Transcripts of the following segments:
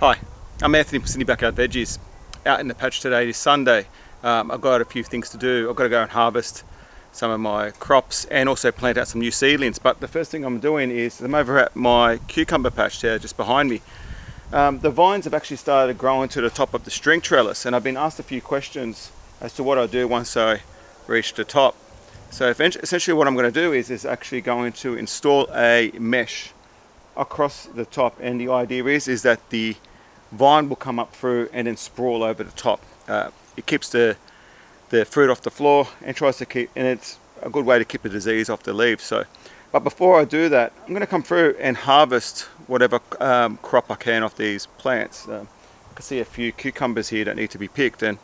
Hi, I'm Anthony from Sydney Backyard Veggies. Out in the patch today. It is Sunday. I've got a few things to do. I've got to go and harvest some of my crops and also plant out some new seedlings. But the first thing I'm doing is I'm over at my cucumber patch here just behind me. The vines have actually started growing to the top of the string trellis, and I've been asked a few questions as to what I do once I reach the top. So essentially what I'm going to do is actually going to install a mesh across the top, and the idea is that the vine will come up through and then sprawl over the top. It keeps the fruit off the floor and tries to keep, and it's a good way to keep the disease off the leaves. So, but before I do that, I'm going to come through and harvest whatever crop I can off these plants. I can see a few cucumbers here that need to be picked, and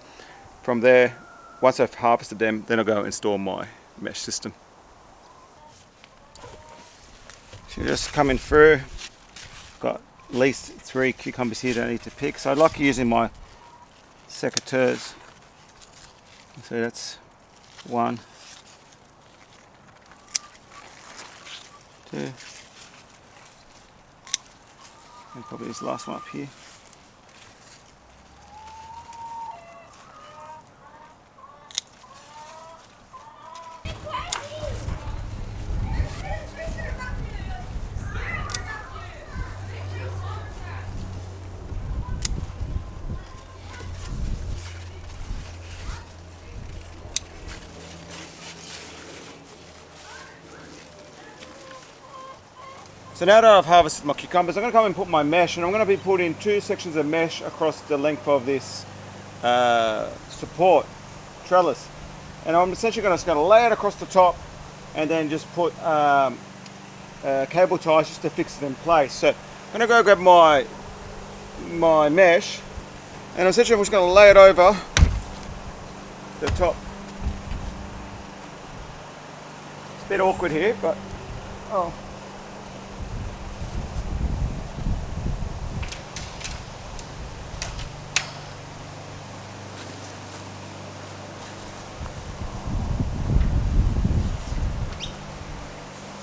from there, once I've harvested them, then I'll go install my mesh system. So just coming through, got at least 3 cucumbers here that I need to pick. So I like using my secateurs. So that's 1, 2, and probably this last one up here. So now that I've harvested my cucumbers, I'm going to come and put my mesh, and I'm going to be putting 2 sections of mesh across the length of this support trellis. And I'm essentially just going to lay it across the top and then just put cable ties just to fix it in place. So I'm going to go grab my mesh, and essentially I'm just going to lay it over the top. It's a bit awkward here, but oh.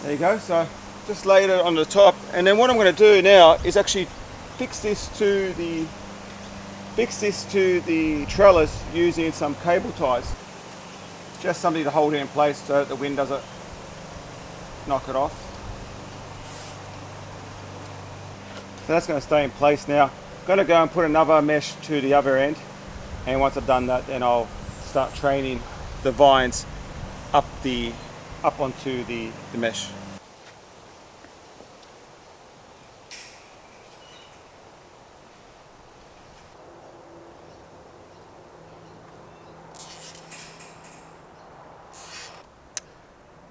There you go, so just laid it on the top, and then what I'm going to do now is actually fix this to the trellis using some cable ties. Just something to hold it in place so that the wind doesn't knock it off. So that's going to stay in place now. I'm going to go and put another mesh to the other end, and once I've done that, then I'll start training the vines up onto the mesh.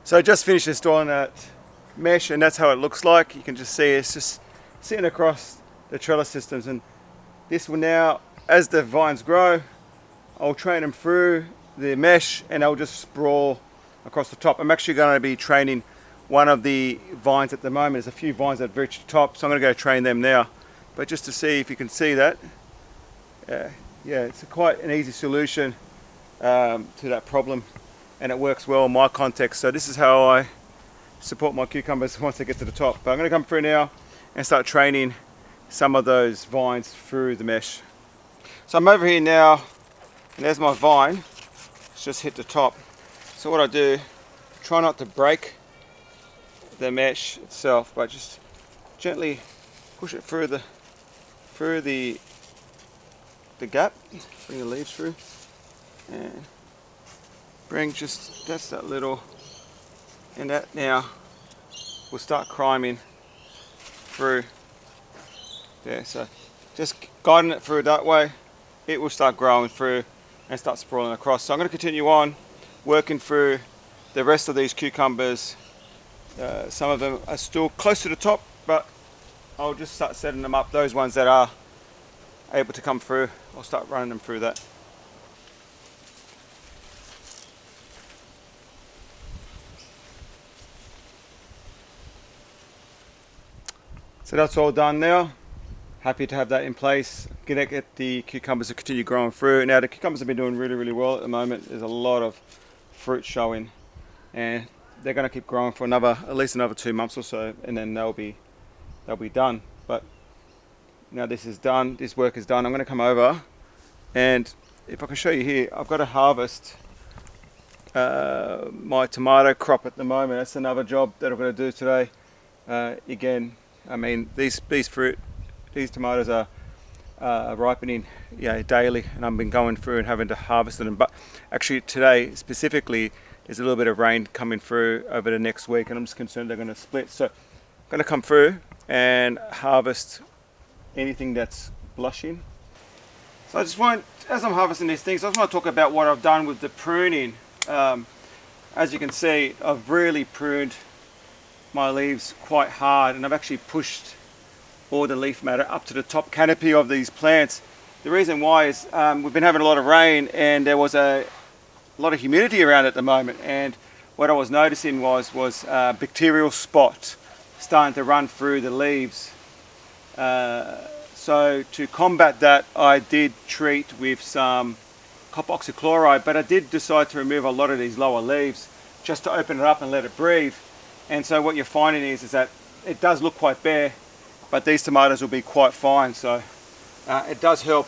So I just finished installing that mesh, and that's how it looks like. You can just see it's just sitting across the trellis systems, and this will now, as the vines grow, I'll train them through the mesh and they'll just sprawl across the top. I'm actually going to be training one of the vines at the moment. There's a few vines that have reached the top, so I'm going to go train them now. But just to see if you can see that, yeah, it's quite an easy solution to that problem, and it works well in my context. So this is how I support my cucumbers once they get to the top. But I'm going to come through now and start training some of those vines through the mesh. So I'm over here now, and there's my vine. It's just hit the top. So what I do, try not to break the mesh itself, but just gently push it through the gap, bring the leaves through, and bring just, that's that little, and that now will start climbing through there. So just guiding it through that way, it will start growing through and start sprawling across. So I'm going to continue on working through the rest of these cucumbers. Some of them are still close to the top, but I'll just start setting them up. Those ones that are able to come through, I'll start running them through that. So that's all done now. Happy to have that in place. Gonna get the cucumbers to continue growing through. Now the cucumbers have been doing really well at the moment. There's a lot of fruit showing, and they're going to keep growing for at least another 2 months or so, and then they'll be done. But now this is done, this work is done, I'm going to come over, and if I can show you here, I've got to harvest my tomato crop at the moment. That's another job that I'm going to do today. Again, I mean, these tomatoes are ripening, daily, and I've been going through and having to harvest them. But actually today specifically, there's a little bit of rain coming through over the next week, and I'm just concerned they're going to split. So I'm going to come through and harvest anything that's blushing. So I just want, as I'm harvesting these things, I just want to talk about what I've done with the pruning. As you can see, I've really pruned my leaves quite hard, and I've actually pushed all the leaf matter up to the top canopy of these plants. The reason why is we've been having a lot of rain, and there was a lot of humidity around at the moment, and what I was noticing was bacterial spot starting to run through the leaves. So to combat that, I did treat with some copper oxychloride, but I did decide to remove a lot of these lower leaves just to open it up and let it breathe. And so what you're finding is that it does look quite bare, but these tomatoes will be quite fine. So it does help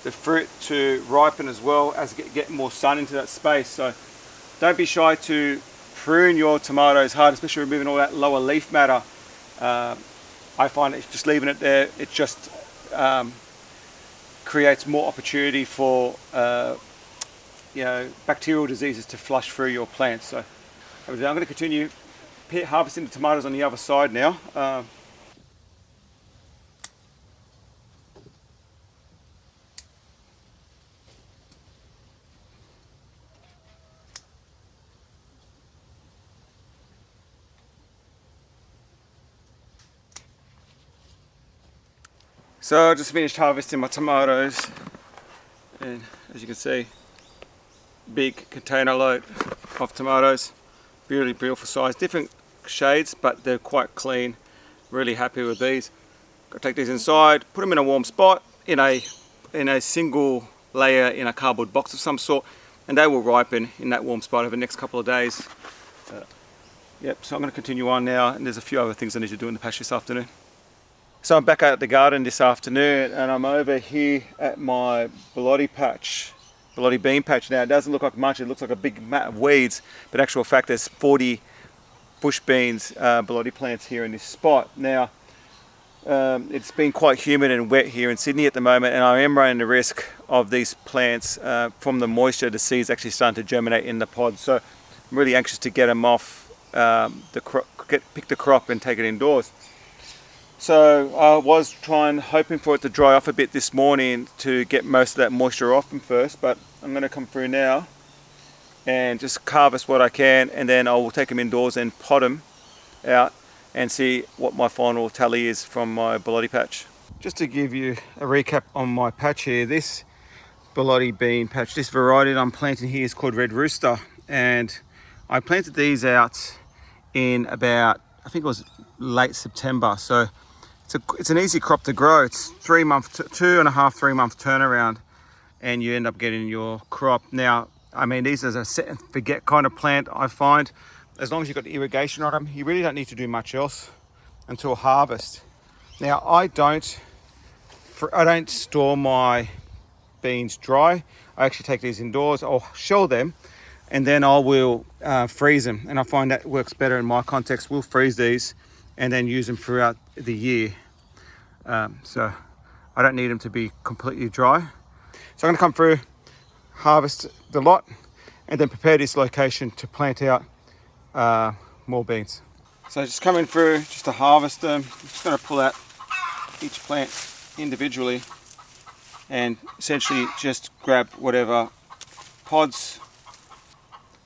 the fruit to ripen as well as get more sun into that space. So don't be shy to prune your tomatoes hard, especially removing all that lower leaf matter. I find that just leaving it there, it just creates more opportunity for bacterial diseases to flush through your plants. So I'm going to continue harvesting the tomatoes on the other side now. So I just finished harvesting my tomatoes, and as you can see, big container load of tomatoes, really beautiful size, different shades, but they're quite clean. Really happy with these. Got to take these inside, put them in a warm spot in a single layer in a cardboard box of some sort, and they will ripen in that warm spot over the next couple of days. So I'm going to continue on now, and there's a few other things I need to do in the patch this afternoon. So I'm back out at the garden this afternoon, and I'm over here at my borlotti bean patch now. It doesn't look like much, it looks like a big mat of weeds, but in actual fact there's 40 bush beans, borlotti plants here in this spot. Now it's been quite humid and wet here in Sydney at the moment, and I am running the risk of these plants from the moisture, the seeds actually starting to germinate in the pods. So I'm really anxious to get them off pick the crop and take it indoors. So I was hoping for it to dry off a bit this morning to get most of that moisture off them first, but I'm going to come through now and just harvest what I can, and then I will take them indoors and pot them out and see what my final tally is from my borlotti patch. Just to give you a recap on my patch here, this borlotti bean patch, this variety that I'm planting here is called Red Rooster, and I planted these out in about, I think it was late September. So it's an easy crop to grow. It's 3 month, 2.5, 3 month turnaround, and you end up getting your crop. Now, I mean, these are a set and forget kind of plant. I find as long as you've got irrigation on them, you really don't need to do much else until harvest. Now, I don't store my beans dry. I actually take these indoors. I'll shell them, and then I will freeze them, and I find that works better in my context. We'll freeze these and then use them throughout the year. So I don't need them to be completely dry. So I'm going to come through, harvest the lot, and then prepare this location to plant out more beans. So just coming through just to harvest them. I'm just going to pull out each plant individually and essentially just grab whatever pods.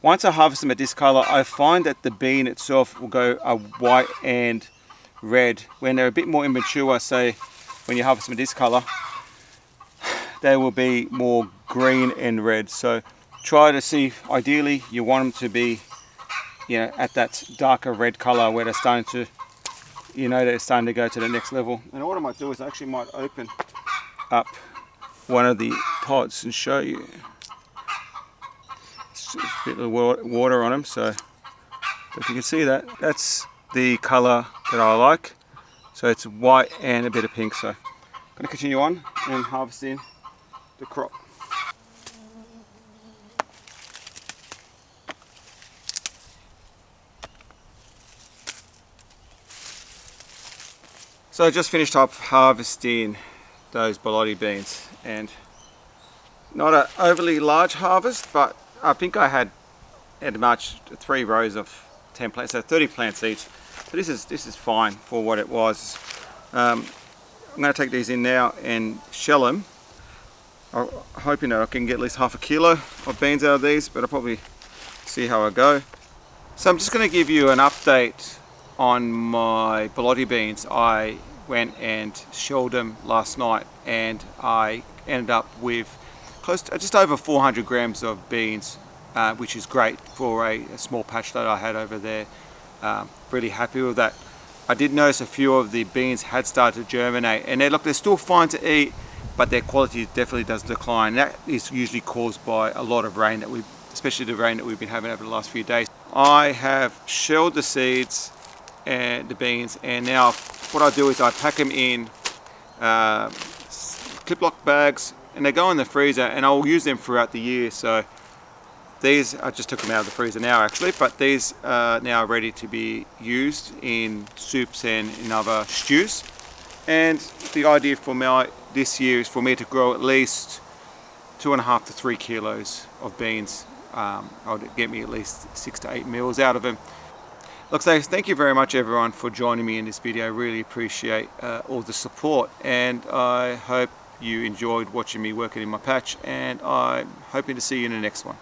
Once I harvest them at this color, I find that the bean itself will go white and red. When they're a bit more immature, say when you harvest them at this color, they will be more green and red. So try to see, ideally you want them to be, at that darker red color where they're starting to, they're starting to go to the next level. And what I might do is I actually might open up one of the pods and show you. It's a bit of water on them, so if you can see that, that's the color that I like. So it's white and a bit of pink. So going to continue on and harvesting the crop. So I just finished up harvesting those borlotti beans, and not an overly large harvest, but I think I had much 3 rows of 10 plants, so 30 plants each. So this is fine for what it was. I'm going to take these in now and shell them. I'm hoping that I can get at least half a kilo of beans out of these, but I'll probably see how I go. So I'm just going to give you an update on my borlotti beans. I went and shelled them last night, and I ended up with close to just over 400 grams of beans, which is great for a small patch that I had over there. Really happy with that. I did notice a few of the beans had started to germinate, and they're still fine to eat, but their quality definitely does decline. That is usually caused by a lot of rain especially the rain that we've been having over the last few days. I have shelled the seeds and the beans, and now what I do is I pack them in Ziploc bags, and they go in the freezer, and I'll use them throughout the year. So these, I just took them out of the freezer now actually, but these are now ready to be used in soups and in other stews. And the idea for this year is for me to grow at least 2.5 to 3 kilos of beans. I'll get me at least 6 to 8 meals out of them. Look, so thank you very much everyone for joining me in this video. I really appreciate all the support, and I hope you enjoyed watching me working in my patch, and I'm hoping to see you in the next one.